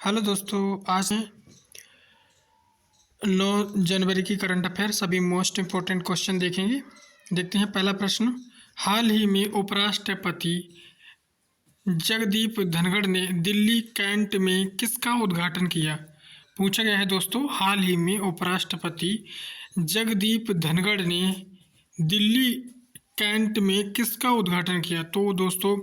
Hello दोस्तों, आज 9 जनवरी की करंट अफेयर सभी मोस्ट इम्पोर्टेंट क्वेश्चन देखेंगे। देखते हैं पहला प्रश्न। हाल ही में उपराष्ट्रपति जगदीप धनखड़ ने दिल्ली कैंट में किसका उद्घाटन किया? पूछा गया है दोस्तों, हाल ही में उपराष्ट्रपति जगदीप धनखड़ ने दिल्ली कैंट में किसका उद्घाटन किया? तो दोस्तों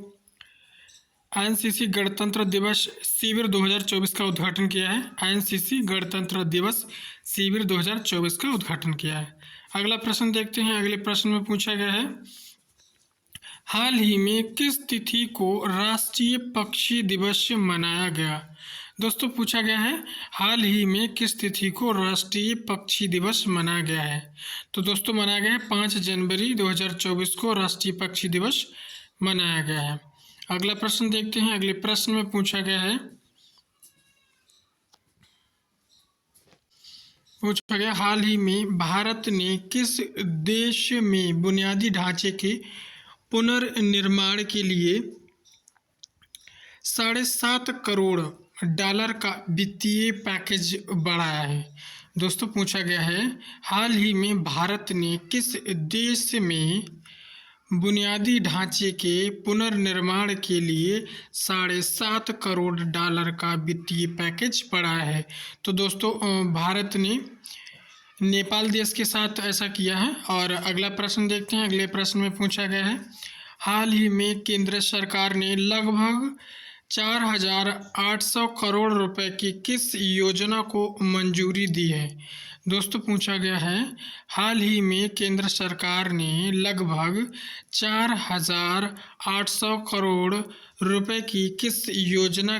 एनसीसी गणतंत्र दिवस शिविर 2024 का उद्घाटन किया है। एनसीसी गणतंत्र दिवस शिविर 2024 का उद्घाटन किया है। अगला प्रश्न देखते हैं। अगले प्रश्न में पूछा गया है, हाल ही में किस तिथि को राष्ट्रीय पक्षी दिवस मनाया गया? दोस्तों पूछा गया है, हाल ही में किस तिथि को राष्ट्रीय पक्षी दिवस मनाया गया है? तो दोस्तों मनाया गया है 5 जनवरी 2024 को राष्ट्रीय पक्षी दिवस मनाया गया है। अगला प्रश्न देखते हैं। अगले प्रश्न में पूछा गया है, हाल ही में भारत ने किस देश में बुनियादी ढांचे के पुनर्निर्माण के लिए $7.5 करोड़ का वित्तीय पैकेज बढ़ाया है? दोस्तों पूछा गया है, हाल ही में भारत ने किस देश में बुनियादी ढांचे के पुनर्निर्माण के लिए $7.5 करोड़ का वित्तीय पैकेज बढ़ाया है? तो दोस्तों भारत ने नेपाल देश के साथ ऐसा किया है। और अगला प्रश्न देखते हैं। अगले प्रश्न में पूछा गया है, हाल ही में केंद्र सरकार ने लगभग 4,800 करोड़ रुपए की किस योजना को मंजूरी दी है? दोस्तों पूछा गया है, हाल ही में केंद्र सरकार ने लगभग 4,800 करोड़ रुपए की किस योजना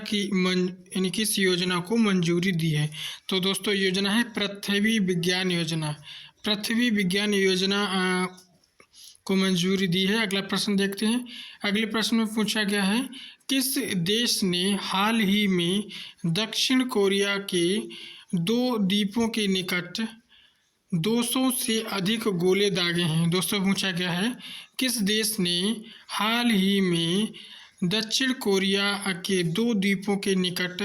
को मंजूरी दी है? तो दोस्तों योजना है पृथ्वी विज्ञान योजना। पृथ्वी विज्ञान योजना को मंजूरी दी है। अगला प्रश्न देखते हैं। अगले प्रश्न में पूछा गया है, किस देश ने हाल ही में दक्षिण कोरिया के 2 द्वीपों के निकट 200 से अधिक गोले दागे हैं? दोस्तों पूछा गया है, किस देश ने हाल ही में दक्षिण कोरिया के 2 द्वीपों के निकट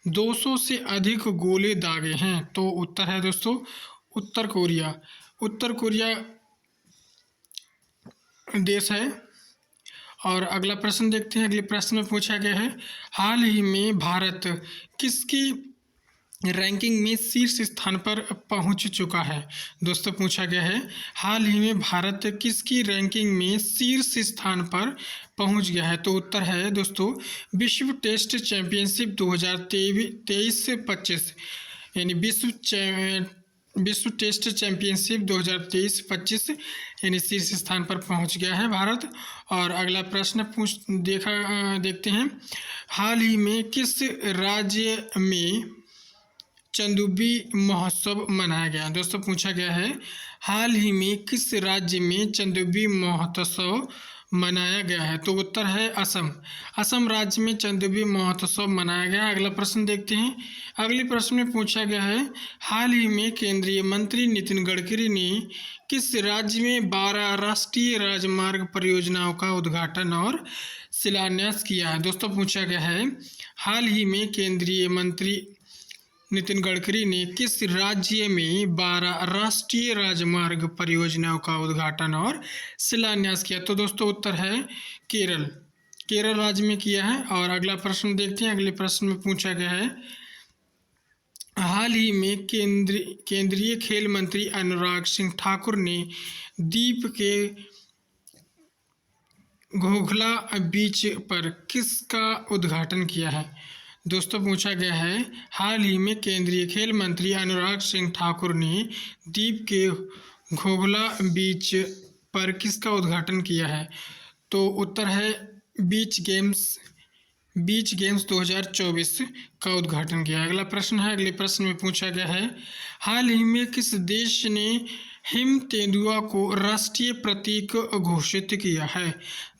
200 से अधिक गोले दागे हैं? तो उत्तर है दोस्तों उत्तर कोरिया। उत्तर कोरिया देश है। और अगला प्रश्न देखते हैं। अगले प्रश्न में पूछा गया है, हाल ही में भारत किसकी रैंकिंग में शीर्ष स्थान पर पहुंच चुका है? दोस्तों पूछा गया है, हाल ही में भारत किसकी रैंकिंग में शीर्ष स्थान पर पहुंच गया है? तो उत्तर है दोस्तों विश्व टेस्ट चैंपियनशिप 2023-25 यानी विश्व टेस्ट चैंपियनशिप 2023-25 यानी शीर्ष स्थान पर पहुंच गया है भारत। और अगला प्रश्न देखते हैं, हाल ही में किस राज्य में चंदुबी महोत्सव मनाया गया? दोस्तों पूछा गया है, हाल ही में किस राज्य में चंदुबी महोत्सव मनाया गया है? तो उत्तर है असम। असम राज्य में चंदुबी महोत्सव मनाया गया। अगला प्रश्न देखते हैं। अगले प्रश्न में पूछा गया है, हाल ही में केंद्रीय मंत्री नितिन गडकरी ने किस राज्य में 12 राष्ट्रीय राजमार्ग परियोजनाओं का उद्घाटन और शिलान्यास किया है? दोस्तों पूछा गया है, हाल ही में केंद्रीय मंत्री नितिन गडकरी ने किस राज्य में 12 राष्ट्रीय राजमार्ग परियोजनाओं का उद्घाटन और शिलान्यास किया? तो दोस्तों उत्तर है केरल। केरल राज्य में किया है। और अगला प्रश्न देखते हैं। अगले प्रश्न में पूछा गया है, हाल ही में केंद्रीय खेल मंत्री अनुराग सिंह ठाकुर ने द्वीप के घोघला बीच पर किसका उद्घाटन किया है? दोस्तों पूछा गया है, हाल ही में केंद्रीय खेल मंत्री अनुराग सिंह ठाकुर ने द्वीप के घोघला बीच पर किसका उद्घाटन किया है? तो उत्तर है बीच गेम्स 2024 का उद्घाटन किया। अगला प्रश्न है। अगले प्रश्न में पूछा गया है, हाल ही में किस देश ने हिम तेंदुआ को राष्ट्रीय प्रतीक घोषित किया है?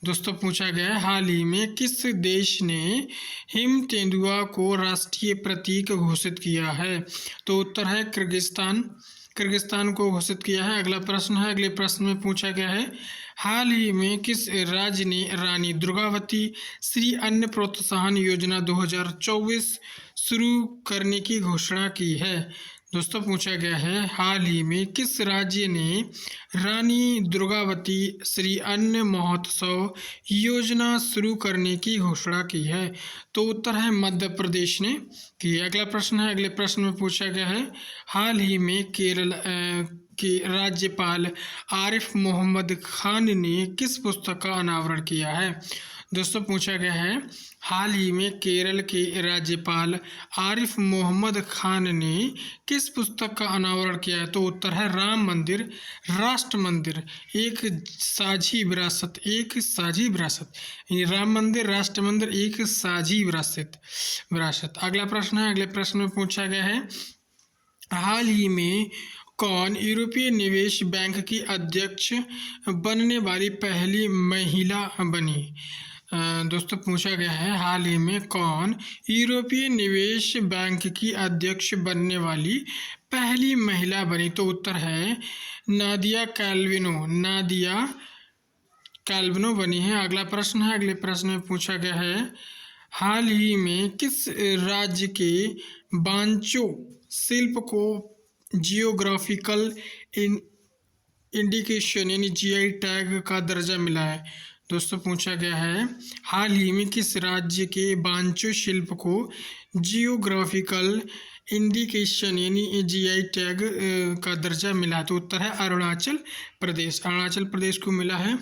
दोस्तों पूछा गया है, हाल ही में किस देश ने हिम तेंदुआ को राष्ट्रीय प्रतीक घोषित किया है? तो उत्तर है किर्गिस्तान। किर्गिस्तान को घोषित किया है। अगला प्रश्न है, अगले प्रश्न में पूछा गया है, हाल ही में किस राज्य ने रानी दुर्गावती श्री अन्न प्रोत्साहन योजना 2024 शुरू करने की घोषणा की है। दोस्तों पूछा गया है, हाल ही में किस राज्य ने रानी दुर्गावती श्री अन्न महोत्सव योजना शुरू करने की घोषणा की है? तो उत्तर है मध्य प्रदेश ने की। अगला प्रश्न है, अगले प्रश्न में पूछा गया है, हाल ही में केरल के राज्यपाल आरिफ मोहम्मद खान ने किस पुस्तक का अनावरण किया है? दोस्तों पूछा गया है, हाल ही में केरल के राज्यपाल आरिफ मोहम्मद खान ने किस पुस्तक का अनावरण किया है? तो उत्तर है राम मंदिर राष्ट्र मंदिर एक साझी विरासत, एक साझी विरासत, यानी राम मंदिर राष्ट्र मंदिर एक साझी विरासत। अगला प्रश्न है, अगले प्रश्न में पूछा गया है, हाल ही में कौन यूरोपीय निवेश बैंक की अध्यक्ष बनने वाली पहली महिला बनी? दोस्तों पूछा गया है, हाल ही में कौन यूरोपीय निवेश बैंक की अध्यक्ष बनने वाली पहली महिला बनी? तो उत्तर है नादिया कैल्विनो, नादिया कैल्विनो बनी है। अगला प्रश्न है, अगले प्रश्न में पूछा गया है, हाल ही में किस राज्य के बांचो शिल्प को जियोग्राफिकल इंडिकेशन यानी जीआई टैग का दर्जा मिला है? दोस्तों पूछा गया है, हाल ही में किस राज्य के बांचो शिल्प को जियोग्राफिकल इंडिकेशन यानी जीआई टैग का दर्जा मिला? तो उत्तर है अरुणाचल प्रदेश, अरुणाचल प्रदेश को मिला है।